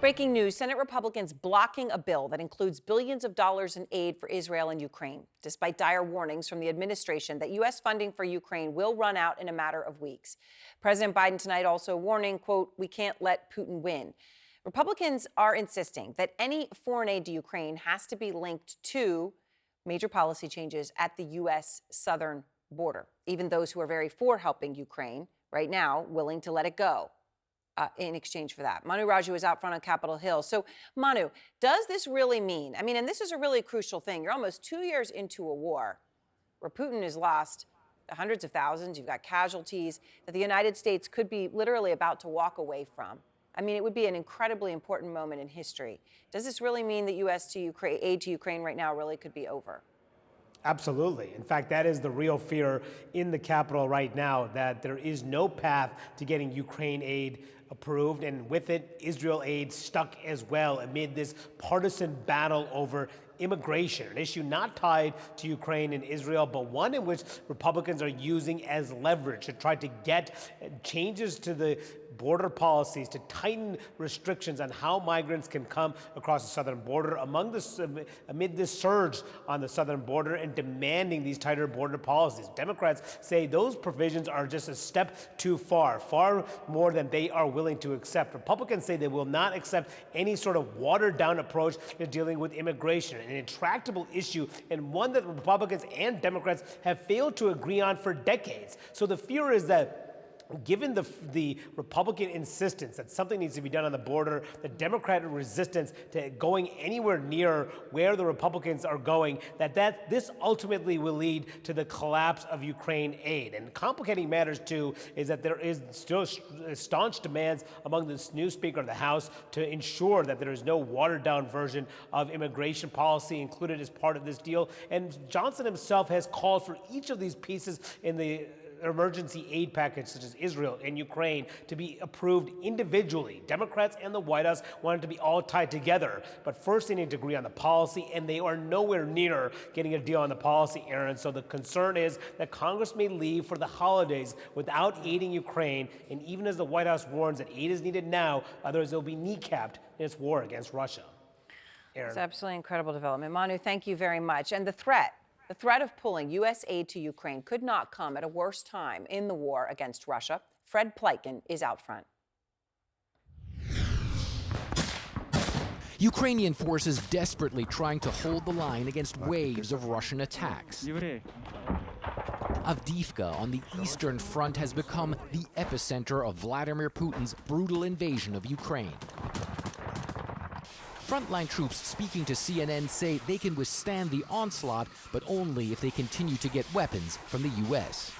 Breaking news, Senate Republicans blocking a bill that includes billions of dollars in aid for Israel and Ukraine, despite dire warnings from the administration that U.S. funding for Ukraine will run out in a matter of weeks. President Biden tonight also warning, quote, "We can't let Putin win." Republicans are insisting that any foreign aid to Ukraine has to be linked to major policy changes at the U.S. southern border. Even those who are very for helping Ukraine right now willing to let it go. In exchange for that. Manu Raju is out front on Capitol Hill. So, Manu, does this really mean, and this is a really crucial thing, you're almost 2 years into a war where Putin has lost hundreds of thousands, you've got casualties that the United States could be literally about to walk away from. It would be an incredibly important moment in history. Does this really mean that U.S. aid to Ukraine right now really could be over? Absolutely. In fact, that is the real fear in the Capitol right now, that there is no path to getting Ukraine aid approved, and with it, Israel aid stuck as well amid this partisan battle over immigration, an issue not tied to Ukraine and Israel, but one in which Republicans are using as leverage to try to get changes to the border policies, to tighten restrictions on how migrants can come across the southern border amid this surge on the southern border and demanding these tighter border policies. Democrats say those provisions are just a step too far, far more than they are willing to accept. Republicans say they will not accept any sort of watered down approach to dealing with immigration, an intractable issue and one that Republicans and Democrats have failed to agree on for decades. So the fear is that given the Republican insistence that something needs to be done on the border, the Democratic resistance to going anywhere near where the Republicans are going, that this ultimately will lead to the collapse of Ukraine aid. And complicating matters, too, is that there is still staunch demands among the new Speaker of the House to ensure that there is no watered-down version of immigration policy included as part of this deal. And Johnson himself has called for each of these pieces in the emergency aid package, such as Israel and Ukraine, to be approved individually. Democrats and the White House want it to be all tied together, but first they need to agree on the policy, and they are nowhere near getting a deal on the policy, Aaron. So the concern is that Congress may leave for the holidays without aiding Ukraine, and even as the White House warns that aid is needed now, others will be kneecapped in its war against Russia. Aaron. It's absolutely incredible development. Manu, thank you very much. And the threat of pulling U.S. aid to Ukraine could not come at a worse time in the war against Russia. Fred Pleitgen is out front. Ukrainian forces desperately trying to hold the line against waves of Russian attacks. Avdiivka on the Eastern Front has become the epicenter of Vladimir Putin's brutal invasion of Ukraine. Frontline troops speaking to CNN say they can withstand the onslaught, but only if they continue to get weapons from the U.S.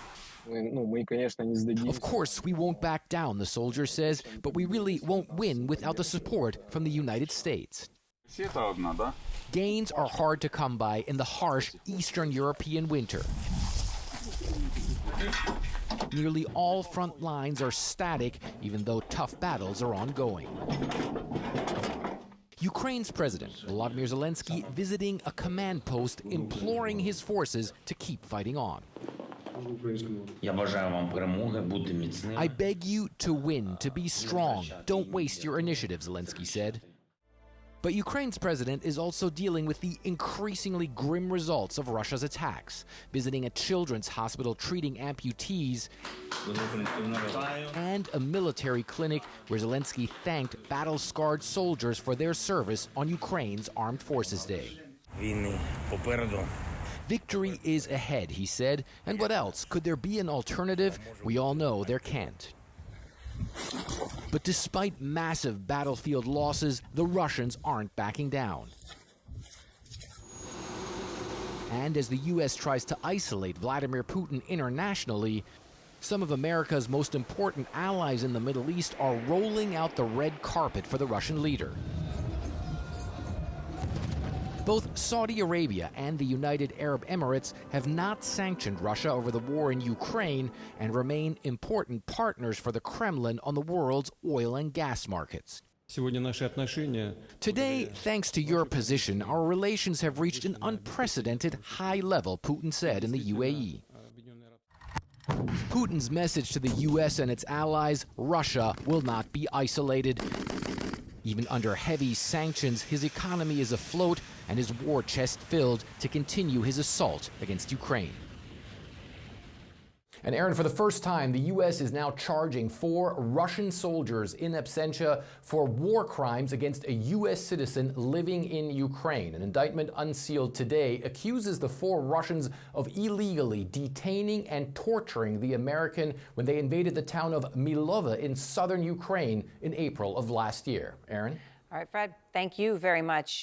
Of course, we won't back down, the soldier says, but we really won't win without the support from the United States. Gains are hard to come by in the harsh Eastern European winter. Nearly all front lines are static, even though tough battles are ongoing. Ukraine's president, Volodymyr Zelensky, visiting a command post, imploring his forces to keep fighting on. I beg you to win, to be strong. Don't waste your initiative, Zelensky said. But Ukraine's president is also dealing with the increasingly grim results of Russia's attacks, visiting a children's hospital treating amputees and a military clinic where Zelensky thanked battle-scarred soldiers for their service on Ukraine's Armed Forces Day. Victory is ahead, he said, and what else? Could there be an alternative? We all know there can't. But despite massive battlefield losses, the Russians aren't backing down. And as the U.S. tries to isolate Vladimir Putin internationally, some of America's most important allies in the Middle East are rolling out the red carpet for the Russian leader. Both Saudi Arabia and the United Arab Emirates have not sanctioned Russia over the war in Ukraine and remain important partners for the Kremlin on the world's oil and gas markets. Today, thanks to your position, our relations have reached an unprecedented high level, Putin said in the UAE. Putin's message to the U.S. and its allies, Russia will not be isolated. Even under heavy sanctions, his economy is afloat and his war chest filled to continue his assault against Ukraine. And Aaron, for the first time, the U.S. is now charging 4 Russian soldiers in absentia for war crimes against a U.S. citizen living in Ukraine. An indictment unsealed today accuses the 4 Russians of illegally detaining and torturing the American when they invaded the town of Milova in southern Ukraine in April of last year. Aaron? All right, Fred, thank you very much.